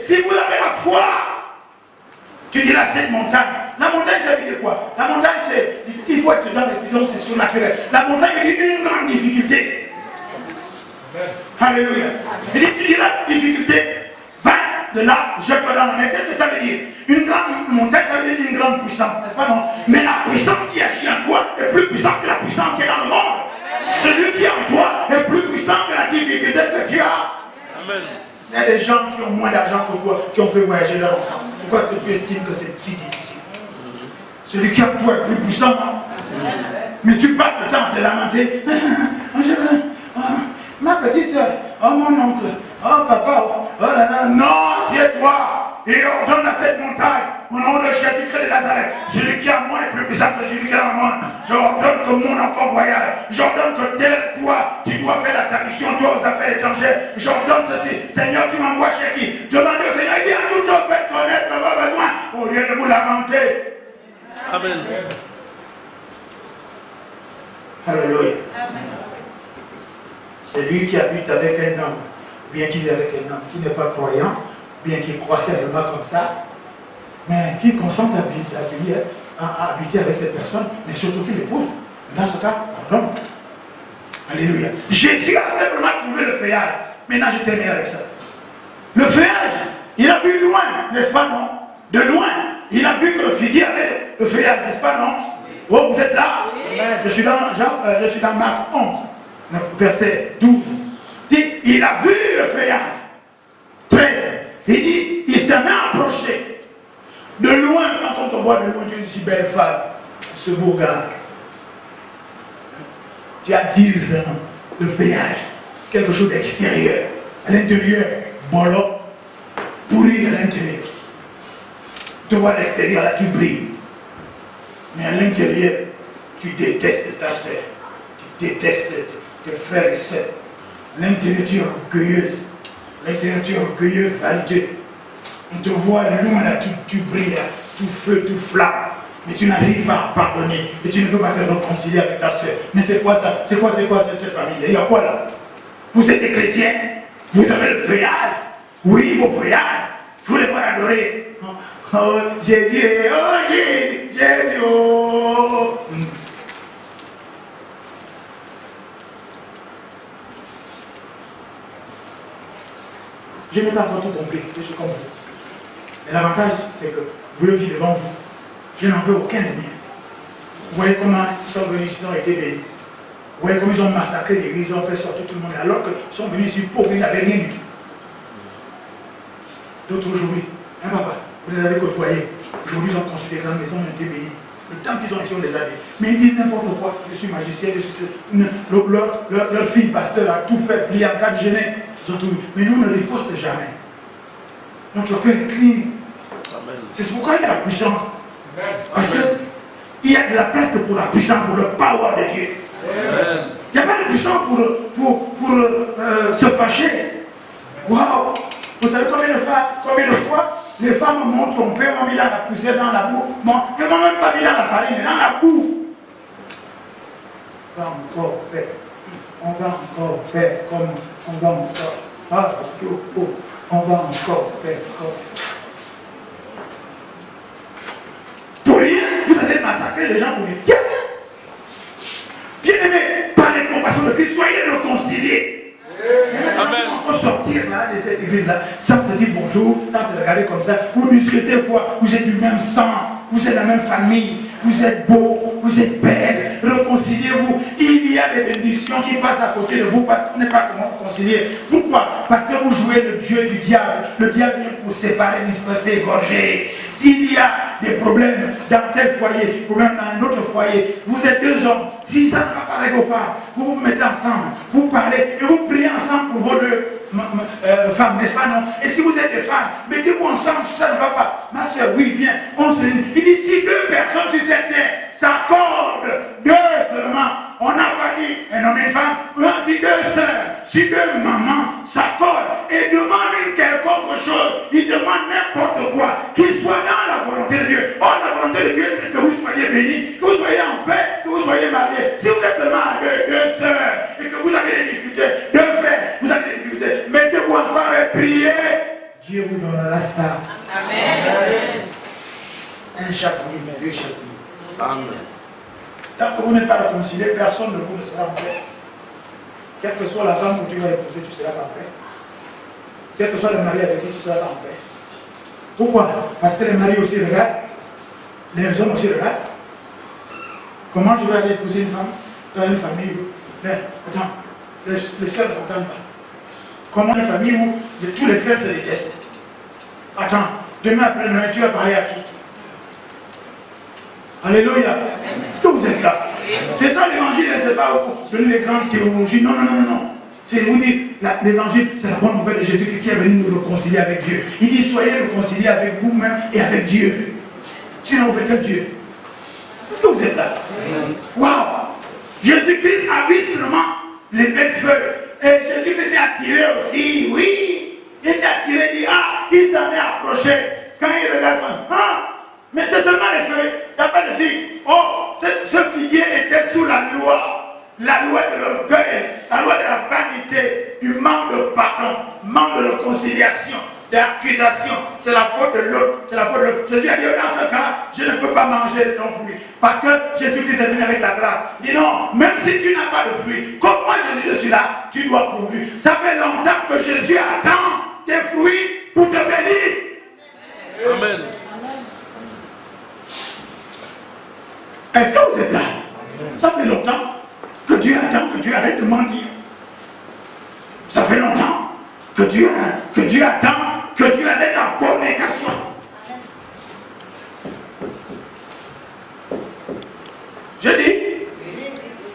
si vous avez la foi, tu diras cette montagne. La montagne, ça veut dire quoi? La montagne, c'est, il faut être dans l'esprit, donc c'est surnaturel. La montagne veut dire une grande difficulté. Alléluia. Il dit, tu diras difficulté, va de là, jette-toi dans la mer. Qu'est-ce que ça veut dire? Une grande montagne, ça veut dire une grande puissance, n'est-ce pas, non? Mais la puissance qui agit en toi est plus puissante que la puissance qui est dans le monde. Celui qui est en toi est plus puissant que la difficulté que tu as. Amen. Il y a des gens qui ont moins d'argent que toi, qui ont fait voyager leur enfant. Pourquoi que tu estimes que c'est si difficile? Celui qui est en toi est plus puissant. Mais tu passes le temps à te lamenter. Ma petite soeur, oh mon oncle, oh papa, oh là là, non, c'est toi. Et ordonne à cette montagne, au nom de Jésus-Christ de Nazareth, celui qui a moi est plus puissant que celui qui est dans le monde. J'ordonne que mon enfant voyage. J'ordonne que tel, toi, tu dois faire la traduction, toi, aux affaires étrangères. J'ordonne ceci. Seigneur, tu m'envoies chez qui? Demandez au Seigneur, il dit à toute chose, faites connaître vos besoins, au lieu de vous lamenter. Amen. Alléluia. Celui qui habite avec un homme, bien qu'il est avec un homme qui n'est pas croyant, bien qu'il croit simplement comme ça, mais qui consente à habiter avec cette personne, mais surtout qu'il épouse. Dans ce cas, pardon. Alléluia. Jésus a simplement trouvé le feuillage. Maintenant, je termine avec ça. Le feuillage, il a vu loin, n'est-ce pas, non? De loin, il a vu que le figuier avait le feuillage, n'est-ce pas, non? Oh, vous êtes là? Oui. Je suis dans Marc 11, verset 12. Il a vu le feuillage. 13. Il dit, il s'est même approché. De loin, quand on te voit de loin, tu es une si belle femme, ce beau gars. Tu as dit le feuillage, quelque chose d'extérieur. À l'intérieur, bolot, pourri à l'intérieur. Tu vois à l'extérieur, là tu brilles. Mais à l'intérieur, tu détestes ta soeur. Tu détestes tes frères et sœurs. À l'intérieur, tu es orgueilleuse. À l'intérieur, tu es orgueilleux. On te voit loin, là, tu brilles, là, tout feu, tout flamme. Mais tu n'arrives pas à pardonner. Et tu ne veux pas te réconcilier avec ta soeur. Mais c'est quoi ça? C'est quoi cette famille? Il y a quoi là? Vous êtes des chrétiens? Vous avez le feuillage? Oui, vos feuillages. Vous ne voulez pas l'adorer? Oh Jésus, oh Jésus, oh. Je n'ai pas encore tout compris, je suis comme vous. Mais l'avantage, c'est que vous le vivez devant vous. Je n'en veux aucun des miens. Vous voyez comment ils sont venus ici, ils ont été bénis. Vous voyez comment ils ont massacré l'église, ils ont fait sortir tout le monde. Alors qu'ils sont venus ici pauvres, ils n'avaient rien du tout. D'autres aujourd'hui, hein papa, vous les avez côtoyés. Aujourd'hui, ils ont construit des grandes maisons, ils ont été bénis. Le temps qu'ils ont ici, on les a bénis. Mais ils disent n'importe quoi. Je suis magicien, je suis... Leur fille pasteur a tout fait, plié en cas de gêner. Mais nous ne riposte jamais. Notre cœur est clean. C'est pourquoi il y a la puissance. Parce qu'il y a de la place pour la puissance, pour le power de Dieu. Il n'y a pas de puissance pour se fâcher. Waouh! Vous savez combien de fois les femmes m'ont trompé, m'ont mis dans la poussière, dans la boue. Elles ne m'ont même pas mis dans la farine, mais dans la boue. On va encore faire. On va encore faire comme on va encore. Ah, on va encore faire comme. Pour rien, vous allez massacrer les gens pour rien. Bien aimé, par les compassions de Christ, soyez réconciliés. Amen. On peut sortir là, de cette église-là, sans se dire bonjour, sans se regarder comme ça. Vous discutez quoi? Vous êtes du même sang, vous êtes de la même famille, vous êtes beau, vous êtes belle. Réconciliez-vous. Il y a des bénédictions qui passent à côté de vous parce que vous n'êtes pas comment réconcilier. Pourquoi? Parce que vous jouez le Dieu du diable. Le diable vient pour séparer, disperser, égorger. S'il y a des problèmes dans tel foyer, problème dans un autre foyer, vous êtes deux hommes. Si ça ne va pas avec vos femmes, vous vous mettez ensemble, vous parlez et vous priez ensemble pour vos deux femmes, n'est-ce pas, non? Et si vous êtes des femmes, mettez-vous ensemble si ça ne va pas. Ma soeur, oui, viens, on se réunit. Il dit, si deux personnes sur cette terre s'accordent, deux seulement, on n'a pas dit un homme et une femme, si deux sœurs, si deux mamans s'accordent et demandent une quelconque chose, ils demandent n'importe quoi, qu'il soit dans la volonté de Dieu. Or, la volonté de Dieu, c'est que vous soyez bénis, que vous soyez en paix, que vous soyez mariés. Si vous êtes seulement à deux sœurs et que vous avez des difficultés, deux frères, vous avez des difficultés, mettez-vous ensemble et priez. Dieu vous donnera ça. Amen. Un chasse mille, deux chasse mille. Amen. Tant que vous n'êtes pas réconcilié, personne de vous ne sera en paix. Quelle que soit la femme que tu vas épouser, tu ne seras pas en paix. Quel que soit le mari avec qui tu ne seras pas en paix. Pourquoi? Parce que les maris aussi regardent, les hommes aussi regardent. Comment je vais aller épouser une femme dans une famille où, attends, les soeurs ne s'entendent pas. Comment une famille où tous les frères se détestent? Attends, demain après Noël, tu vas parler à qui? Alléluia. Est-ce que vous êtes là? C'est ça l'évangile, ce n'est pas donner les grandes théologies. Non, non, non, non. C'est vous dire, l'évangile, c'est la bonne nouvelle de Jésus qui est venu nous réconcilier avec Dieu. Il dit, soyez réconciliés avec vous-même et avec Dieu. Sinon, vous faites quel Dieu? Est-ce que vous êtes là? Waouh! Jésus-Christ a vu seulement les belles feuilles. Et Jésus-Christ était attiré aussi, oui. Il était attiré, il dit, ah, il s'en est approché. Quand il regarde, ah, mais c'est seulement les feuilles, il n'y a pas de figues. Oh, ce figuier était sous la loi de l'orgueil, la loi de la vanité, du manque de pardon, manque de réconciliation, d'accusation. C'est la faute de l'autre, c'est la faute de l'autre. Jésus a dit, dans ce cas, je ne peux pas manger ton fruit. Parce que Jésus-Christ est venu avec la grâce. Il dit non, même si tu n'as pas de fruit, comme moi Jésus, je suis là, tu dois pourvu. Ça fait longtemps que Jésus attend tes fruits pour te bénir. Amen. Est-ce que vous êtes là? Ça fait longtemps que Dieu attend que tu arrêtes de mentir. Ça fait longtemps que Dieu attend que tu arrêtes la fornication. Je dis,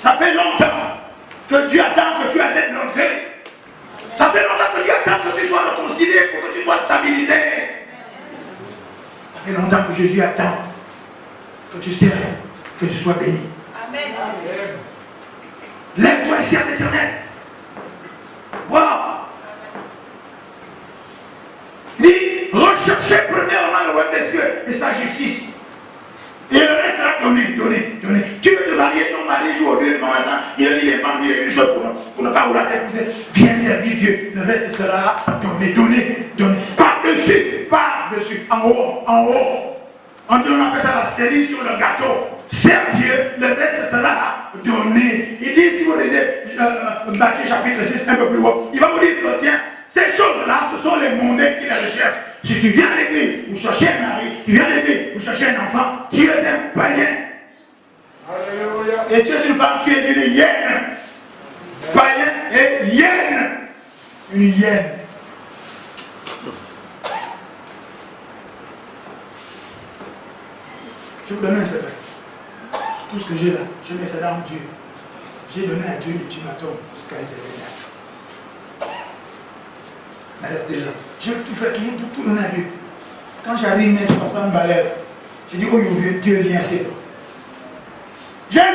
ça fait longtemps que Dieu attend que tu arrêtes l'orgueil. Ça fait longtemps que Dieu attend que tu sois réconcilié pour que tu sois stabilisé. Ça fait longtemps que Jésus attend que tu serves, que tu sois béni. Amen. Lève-toi et serve l'Éternel. Wow. Il dit, recherchez premièrement le royaume des cieux et sa justice. Et le reste sera donné. Tu veux te marier, ton mari joue au Dieu de mon voisin, il a dit les membres, il a une chose pour ne pas vouloir t'épouser. Viens servir Dieu, le reste sera donné. Par-dessus, en haut. On appelle ça la cerise sur le gâteau. Serve Dieu, le reste sera donné. Il dit, si vous lisez Matthieu chapitre 6, un peu plus haut, il va vous dire que tiens, ces choses-là, ce sont les mondains qui les recherchent. Si tu viens à l'église, vous cherchez un mari, tu viens à l'église, vous cherchez un enfant, tu es un païen. Alléluia. Et tu es une femme, tu es une hyène. Païen et hyène. Une hyène. Je vous donne un secret. Tout ce que j'ai là, je mets ça dans Dieu. J'ai donné à Dieu l'ultimatum jusqu'à un certain âge. Mais reste déjà. Je vais tout faire, tout donner à Dieu. Quand j'arrive mes 60 balais, je dis, oh Dieu vient assez. Jésus,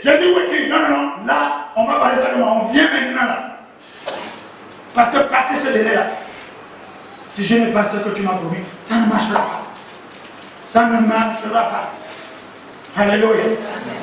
où es-tu? Non. Là, on va parler ça de moi. On vient maintenant là. Parce que passer ce délai-là, si je n'ai pas ce que tu m'as promis, ça ne marchera pas. Ça ne marchera pas. Alléluia.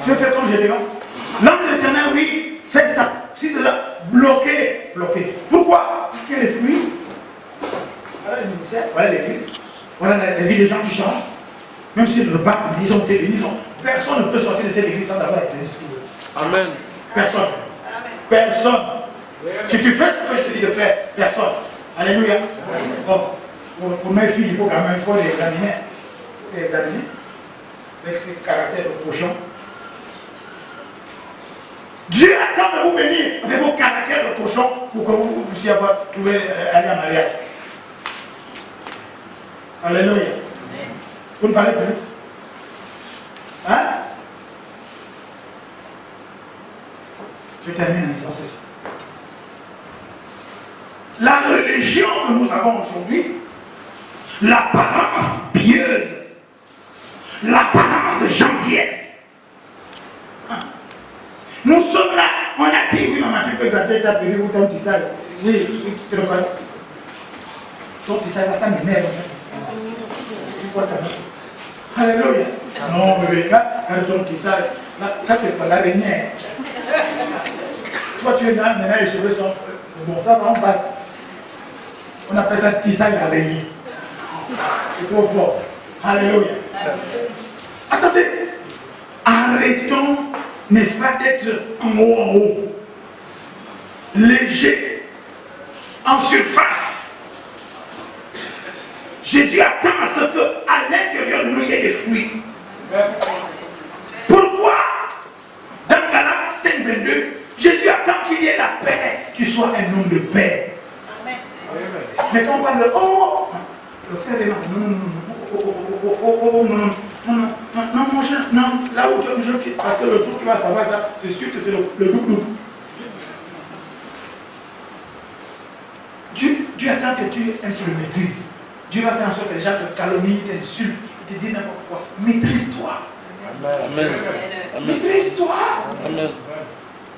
Tu veux faire comme je dis. L'homme de l'Éternel, oui, fait ça. Si c'est ça, bloqué. Pourquoi? Parce qu'il y a les fruits. Voilà le ministère, voilà l'église. Voilà la vie des gens qui changent. Même s'ils repartent, ils ont été bénis. Personne ne peut sortir de cette église sans avoir été béni. Amen. Personne. Si tu fais ce que je te dis de faire, personne. Alléluia. Bon, pour mes filles, il faut quand même les examiner. Avec ces caractères de cochon. Dieu attend de vous bénir avec vos caractères de cochon pour que vous puissiez trouver aller en mariage. Alléluia. Vous ne parlez plus? Hein? Je termine en disant ceci. La religion que nous avons aujourd'hui, l'apparence pieuse, l'apparence de gentillesse. Nous sommes là, on a dit, oui maman, tu peux gratter ta péri ou ton tissage. Oui, tu te reconnais. Ton tissage, là, ça m'énerve. Alléluia. Non, bébé, regarde ton tissage. Ça, c'est pour l'araignée. Toi, tu es là, maintenant les cheveux sont... Bon, ça va, on passe. On appelle ça tissage d'araignée. C'est trop fort. Alléluia. Attendez. Arrêtons, n'est-ce pas, d'être en haut. Léger. En surface. Jésus attend à ce qu'à l'intérieur de nous, il y ait des fruits. Pourquoi dans Galates 5, 22, Jésus attend qu'il y ait la paix, tu sois un homme de paix. Amen. Mais quand on parle de le frère est mort, non, là où je quitte, parce que le jour qui va savoir ça, c'est sûr que c'est le double. Dieu attend que tu un peu le maîtrises. Dieu va faire en sorte que les gens te calomnient, t'insultent, ils te disent n'importe quoi. Maîtrise-toi. Amen. Maîtrise-toi. Amen.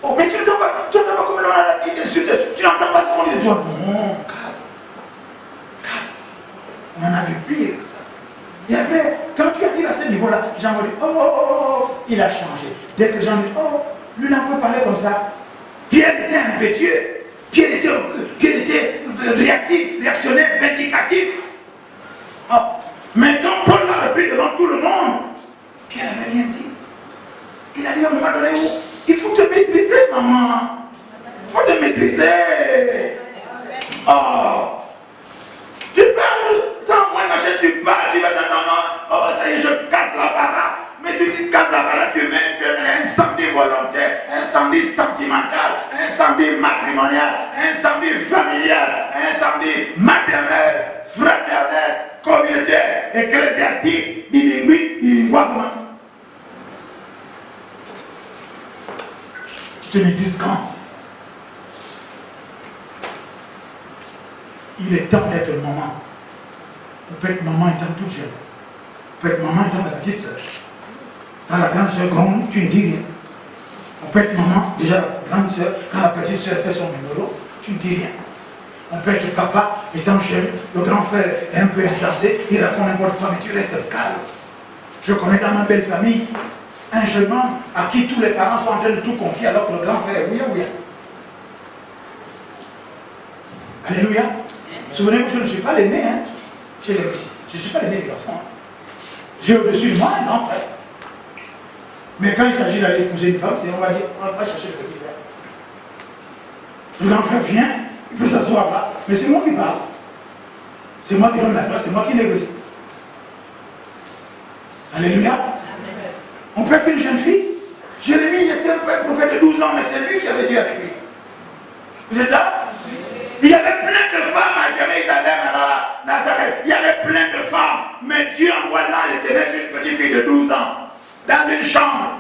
Oh, mais tu n'entends pas comme on a dit d'insulter. Tu n'entends pas ce qu'on dit de toi. Non, calme. On en a vu pire que ça. Et après, quand tu arrives à ce niveau-là, les gens vont dire, oh, il a changé. Dès que les gens disent, oh, lui n'a pas parlé comme ça. Pierre était impétueux. Pierre était réactif, réactionnaire, vindicatif. Oh. Maintenant, Paul l'a repris devant tout le monde. Pierre n'avait rien dit. Il a dit à un moment donné où il faut te maîtriser, maman. Il faut te maîtriser. Oh. Tu parles, tant moins machin, tu parles, tu vas dans non, oh ça y est, je casse la baraque. Mais si tu casses la baraque, tu mets un incendie volontaire, un incendie sentimental, un incendie matrimonial, un incendie familial, un incendie maternel, fraternel, communautaire, ecclésiastique, bilinguisme. Tu te maîtrises quand? Il est temps d'être maman. On peut être maman étant toute jeune. On peut être maman étant la petite soeur. Quand la grande soeur gronde, tu ne dis rien. On peut être maman, déjà la grande soeur, quand la petite soeur fait son numéro, tu ne dis rien. On peut être papa étant jeune, le grand frère est un peu insensé, il répond n'importe quoi, mais tu restes calme. Je connais dans ma belle famille un jeune homme à qui tous les parents sont en train de tout confier alors que le grand frère est oui. Alléluia. Souvenez-vous, je ne suis pas l'aîné, hein, chez les récits. Je ne suis pas l'aîné des garçons. Hein. J'ai au-dessus de moi un grand frère. Mais quand il s'agit d'aller épouser une femme, on va dire, on va chercher le petit frère. Le grand frère vient, il peut s'asseoir là, mais c'est moi qui parle. C'est moi qui donne la place, c'est moi qui négocie. Alléluia. Amen. On peut être une jeune fille. Jérémie, il était un prophète de 12 ans, mais c'est lui qui avait Dieu avec lui. Vous êtes là? Il y avait plein de femmes à Jérusalem, à Nazareth. Il y avait plein de femmes. Mais Dieu envoie l'ange éternel sur une petite fille de 12 ans, dans une chambre,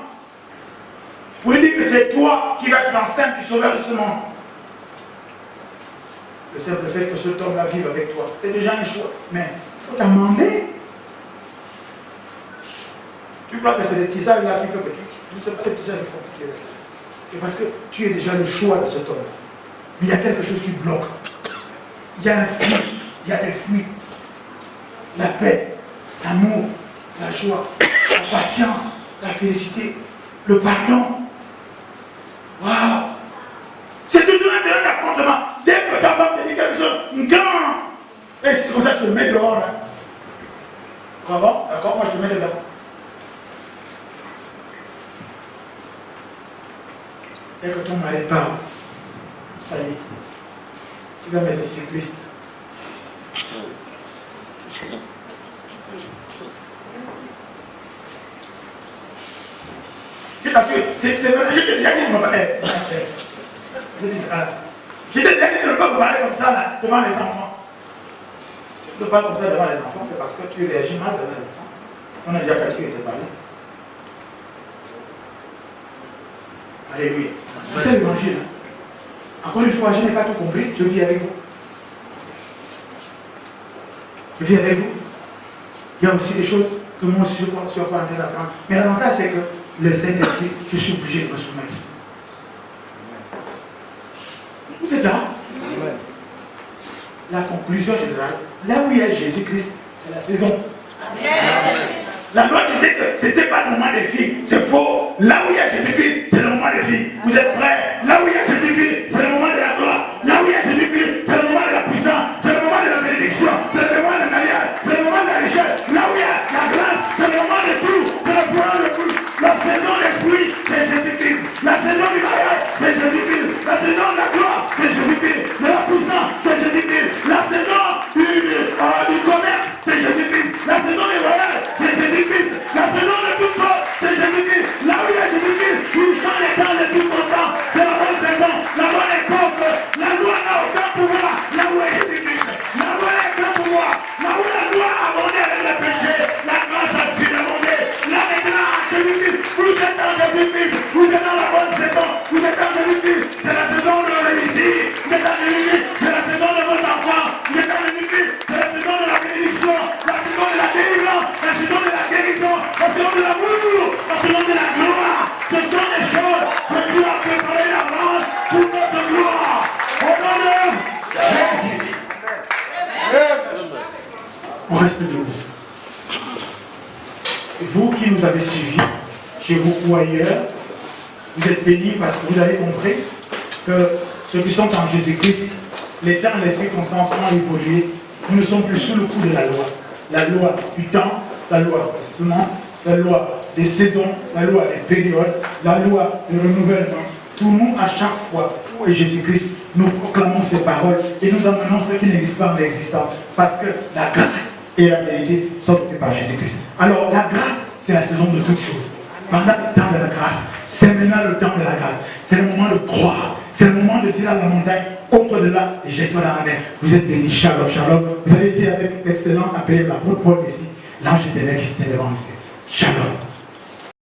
pour lui dire que c'est toi qui vas être l'enceinte du sauveur de ce monde. Le simple fait que cet homme-là vive avec toi, c'est déjà un choix. Mais il faut t'amender. Tu crois que c'est le tissage-là qui fait que tu ne sais pas le tissage qui fait que tu es resté. C'est parce que tu es déjà le choix de cet homme-là. Mais il y a quelque chose qui bloque. Il y a un fruit, il y a des fruits. La paix, l'amour, la joie, la patience, la félicité, le pardon. Waouh! C'est toujours un terrain d'affrontement. Dès que ta femme te dit quelque chose, quand et c'est comme ça que je te mets dehors. Hein. Comment? D'accord, moi je te mets dedans. Dès que ton mari parle, ça y est, tu vas mettre le cycliste. Je t'assure, c'est vrai, je te dis à qui je me parle. Je dis ça. Je te dis à qui ne pas vous parler comme ça là, devant les enfants. Si tu ne parles comme ça devant les enfants, c'est parce que tu réagis mal devant les enfants. On a déjà fatigué de te parler. Alléluia. C'est l'évangile. Encore une fois, je n'ai pas tout compris, je vis avec vous. Je vis avec vous. Il y a aussi des choses que moi aussi je suis encore en train d'apprendre. Mais l'avantage, c'est que le Saint-Esprit, je suis obligé de me soumettre. Vous êtes là? La conclusion générale, là où il y a Jésus-Christ, c'est la saison. Amen. La loi disait que ce n'était pas le moment des filles. C'est faux. Là où il y a Jésus-Christ, c'est le moment des filles. Vous êtes prêts? Là où il y a Jésus-Christ, c'est le moment de la gloire. Là où il y a Jésus-Christ, c'est le moment de la puissance. C'est le moment de chez vous ou ailleurs, vous êtes bénis parce que vous avez compris que ceux qui sont en Jésus-Christ, les temps et les circonstances ont évolué. Nous ne sommes plus sous le coup de la loi. La loi du temps, la loi des semences, la loi des saisons, la loi des périodes, la loi du renouvellement. Tout nous, à chaque fois, où est Jésus-Christ, nous proclamons ces paroles et nous amenons ce qui n'existe pas en existence. Parce que la grâce et la vérité sont dotées par Jésus-Christ. Alors, la grâce, c'est la saison de toutes choses. Pendant le temps de la grâce, c'est maintenant le temps de la grâce. C'est le moment de croire. C'est le moment de dire à la montagne, ôte-toi de là et jette-toi dans la mer. Vous êtes bénis, shalom, shalom. Vous avez été avec l'excellent appelé l'apôtre Paul ici, l'ange éternel qui se tient devant vous. Shalom.